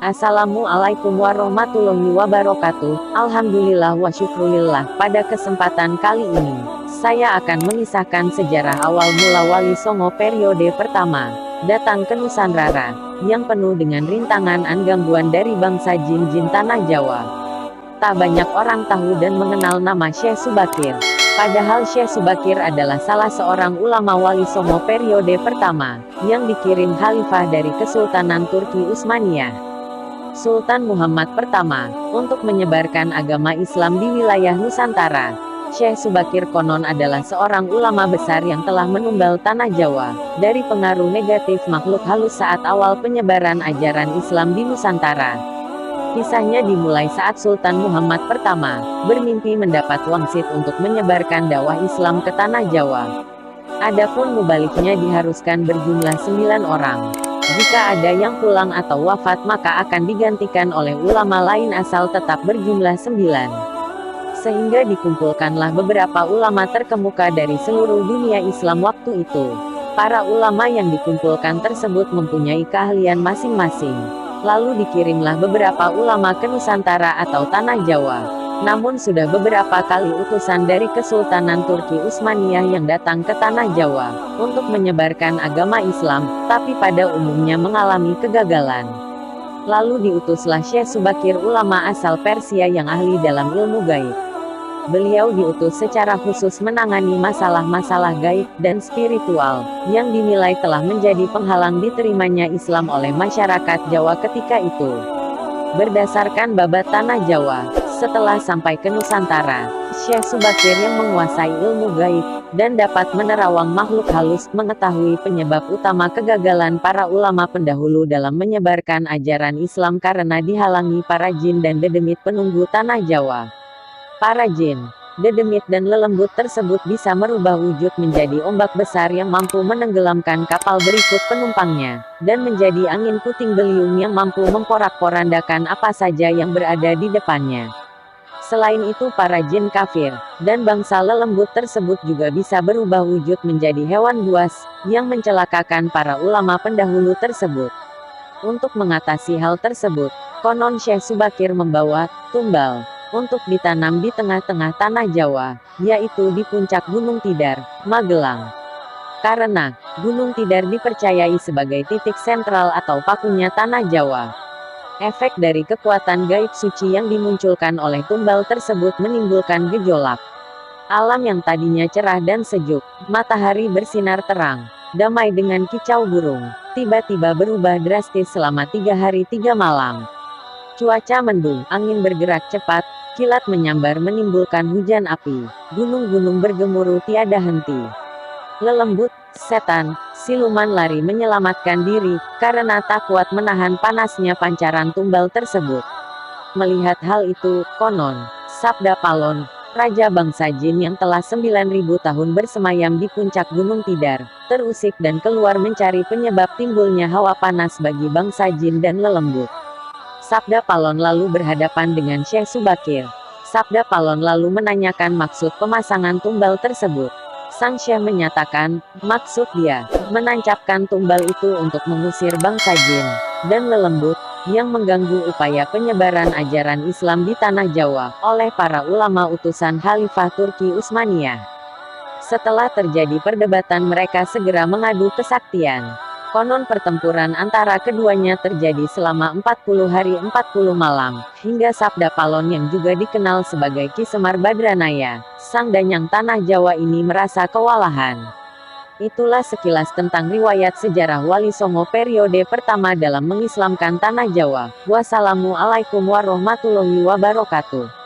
Assalamualaikum warahmatullahi wabarakatuh. Alhamdulillah wa syukrulillah. Pada kesempatan kali ini, saya akan mengisahkan sejarah awal mula Wali Songo periode pertama datang ke Nusantara, yang penuh dengan rintangan dan gangguan dari bangsa jin-jin tanah Jawa. Tak banyak orang tahu dan mengenal nama Syekh Subakir. Padahal Syekh Subakir adalah salah seorang ulama Wali Songo periode pertama, yang dikirim khalifah dari Kesultanan Turki Utsmaniyah, Sultan Muhammad pertama, untuk menyebarkan agama Islam di wilayah Nusantara. Syekh Subakir konon adalah seorang ulama besar yang telah menumbal tanah Jawa dari pengaruh negatif makhluk halus saat awal penyebaran ajaran Islam di Nusantara. Kisahnya dimulai saat Sultan Muhammad pertama bermimpi mendapat wangsit untuk menyebarkan dakwah Islam ke tanah Jawa. Adapun mubaliknya diharuskan berjumlah 9 orang. Jika ada yang pulang atau wafat maka akan digantikan oleh ulama lain asal tetap berjumlah 9. Sehingga dikumpulkanlah beberapa ulama terkemuka dari seluruh dunia Islam waktu itu. Para ulama yang dikumpulkan tersebut mempunyai keahlian masing-masing. Lalu dikirimlah beberapa ulama ke Nusantara atau tanah Jawa. Namun sudah beberapa kali utusan dari Kesultanan Turki Utsmaniyah yang datang ke tanah Jawa untuk menyebarkan agama Islam, tapi pada umumnya mengalami kegagalan. Lalu diutuslah Syekh Subakir, ulama asal Persia yang ahli dalam ilmu gaib. Beliau diutus secara khusus menangani masalah-masalah gaib dan spiritual yang dinilai telah menjadi penghalang diterimanya Islam oleh masyarakat Jawa ketika itu. Berdasarkan babat tanah Jawa, setelah sampai ke Nusantara, Syekh Subakir yang menguasai ilmu gaib dan dapat menerawang makhluk halus mengetahui penyebab utama kegagalan para ulama pendahulu dalam menyebarkan ajaran Islam karena dihalangi para jin dan dedemit penunggu tanah Jawa. Para jin, dedemit dan lelembut tersebut bisa merubah wujud menjadi ombak besar yang mampu menenggelamkan kapal berikut penumpangnya, dan menjadi angin puting beliung yang mampu memporak-porandakan apa saja yang berada di depannya. Selain itu para jin kafir, dan bangsa lelembut tersebut juga bisa berubah wujud menjadi hewan buas, yang mencelakakan para ulama pendahulu tersebut. Untuk mengatasi hal tersebut, konon Syekh Subakir membawa tumbal untuk ditanam di tengah-tengah tanah Jawa, yaitu di puncak Gunung Tidar, Magelang. Karena Gunung Tidar dipercayai sebagai titik sentral atau pakunya tanah Jawa. Efek dari kekuatan gaib suci yang dimunculkan oleh tumbal tersebut menimbulkan gejolak. Alam yang tadinya cerah dan sejuk, matahari bersinar terang, damai dengan kicau burung, tiba-tiba berubah drastis selama 3 hari 3 malam. Cuaca mendung, angin bergerak cepat, kilat menyambar menimbulkan hujan api, gunung-gunung bergemuruh tiada henti. Lelembut, setan, siluman lari menyelamatkan diri, karena tak kuat menahan panasnya pancaran tumbal tersebut. Melihat hal itu, konon, Sabda Palon, raja bangsa jin yang telah 9.000 tahun bersemayam di puncak Gunung Tidar, terusik dan keluar mencari penyebab timbulnya hawa panas bagi bangsa jin dan lelembut. Sabda Palon lalu berhadapan dengan Syekh Subakir. Sabda Palon lalu menanyakan maksud pemasangan tumbal tersebut. Sang Syekh menyatakan, maksud dia, menancapkan tumbal itu untuk mengusir bangsa jin dan lelembut, yang mengganggu upaya penyebaran ajaran Islam di tanah Jawa, oleh para ulama utusan Khalifah Turki Utsmaniyah. Setelah terjadi perdebatan mereka segera mengadu kesaktian. Konon pertempuran antara keduanya terjadi selama 40 hari 40 malam, hingga Sabda Palon yang juga dikenal sebagai Ki Semar Badranaya, sang danyang tanah Jawa ini merasa kewalahan. Itulah sekilas tentang riwayat sejarah Wali Songo periode pertama dalam mengislamkan tanah Jawa. Wassalamualaikum warahmatullahi wabarakatuh.